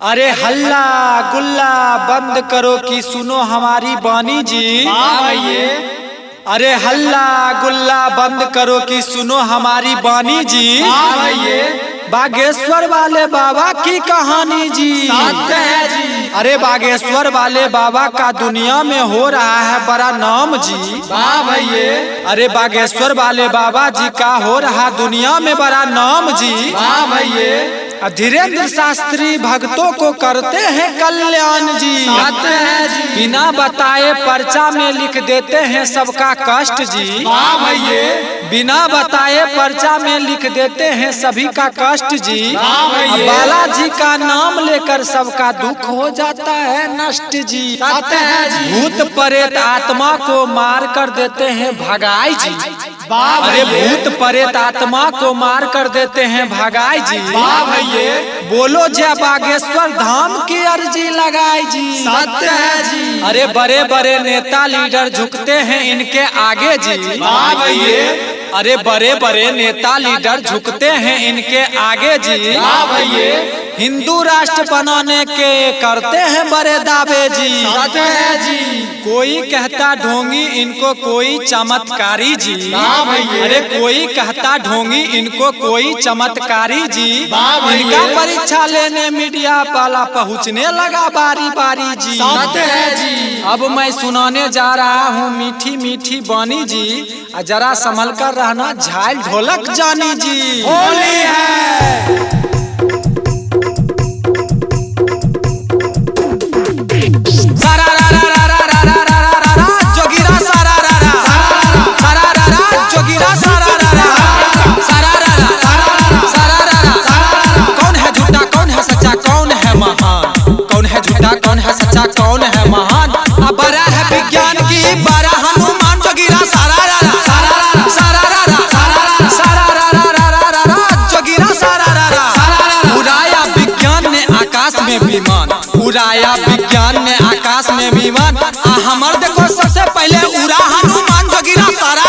अरे हल्ला गुल्ला बंद करो कि सुनो हमारी बानी जी। अरे हल्ला गुल्ला बंद करो कि सुनो हमारी बानी जी। बागेश्वर वाले बाबा की कहानी जी। अरे बागेश्वर वाले बाबा का दुनिया में हो रहा है बड़ा नाम जी। अरे बागेश्वर वाले बाबा जी का हो रहा दुनिया में बड़ा नाम जी। धीरेन्द्र शास्त्री भक्तों को करते हैं कल्याण जी। बिना बताए पर्चा में लिख देते हैं सबका कष्ट जी। बिना बताए पर्चा में लिख देते हैं सभी का कष्ट जी। बालाजी का नाम लेकर सबका दुख हो जाता है नष्ट जी। भूत प्रेत आत्मा को मार कर देते हैं भगाई जी। अरे भूत प्रेत आत्मा को मार कर देते हैं भगाई जी। बोलो जय बागेश्वर धाम की अर्जी लगाई जी। सत्य है जी। अरे बड़े बड़े नेता लीडर झुकते हैं इनके आगे जी। अरे बड़े बड़े नेता लीडर झुकते हैं इनके आगे जी। हिंदू राष्ट्र बनाने के करते हैं बड़े दावे जी। सत्य है जी। कोई कहता ढोंगी इनको कोई चमत्कारी जी। अरे कोई कहता ढोंगी इनको कोई चमत्कारी जी। इनका परीक्षा लेने मीडिया वाला पहुँचने लगा बारी बारी जी। सत्य है जी। अब मैं सुनाने जा रहा हूँ मीठी मीठी बानी जी। जरा संभल कर रहना झाल ढोलक जानी जी। होली है। कौन है सच्चा कौन है महान। अब बड़ा है विज्ञान की बड़ा हनुमान जोगिरा सारा जोगिरा सारा। उड़ाया विज्ञान ने आकाश में विमान। उड़ाया विज्ञान ने आकाश में विमान। हमर देखो सबसे पहले उड़ा हनुमान जोगिरा सारा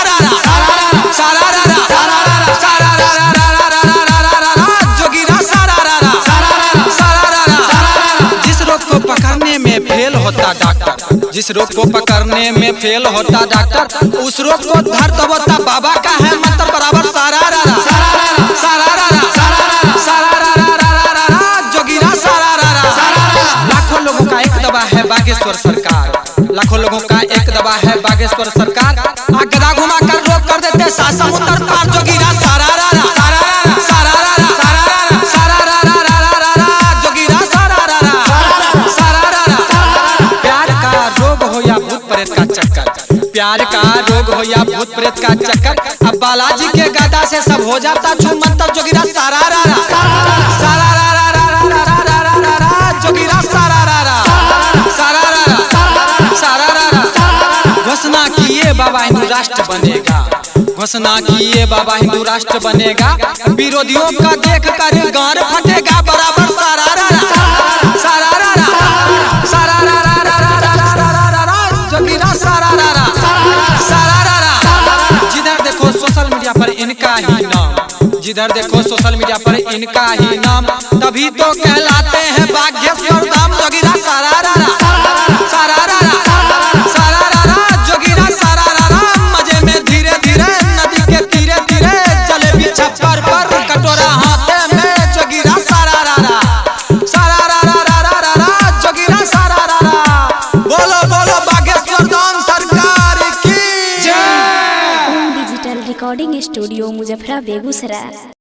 जोगिरा जिस रोग को पकड़ने में फेल होता डॉक्टर। जिस रोग को पकड़ने में फेल होता डॉक्टर उस रोग को धर दबोता बाबा का है मंत्र बराबर सारा जोगिरा सारा। लाखों लोगों का एक दवा है बागेश्वर सरकार। लाखों लोगों का एक दवा है बागेश्वर सरकार। गदा घुमा कर रोक कर देते समुद्र पार जोगिरा सारा प्यार का रोग हो या भूत प्रेत का चक्कर। अब बालाजी के गादा से सब हो जाता छू मंत्र जोगिरा सारा जोगिरा सारा। घोषणा किए बाबा हिंदू राष्ट्र बनेगा। घोषणा किए बाबा हिंदू राष्ट्र बनेगा। विरोधियों का देख कर गार फटेगा बराबर सारा जोगिरा सारा। जिधर देखो सोशल मीडिया पर इनका ही नाम। जिधर देखो सोशल मीडिया पर इनका ही नाम। तभी तो कहलाते हैं बागेश्वर धाम जोगिरा सारा जोगिरा सारा। मजे में धीरे धीरे नदी के धीरे धीरे जलेबी छप्पर पर कटोरा हाथे में जोगिरा सारा जोगिरा सारा। बोलो बोलो बागेश्वर धाम सरकार की जय। डिजिटल रिकॉर्डिंग स्टूडियो मुजफ्फरा बेगूसराय।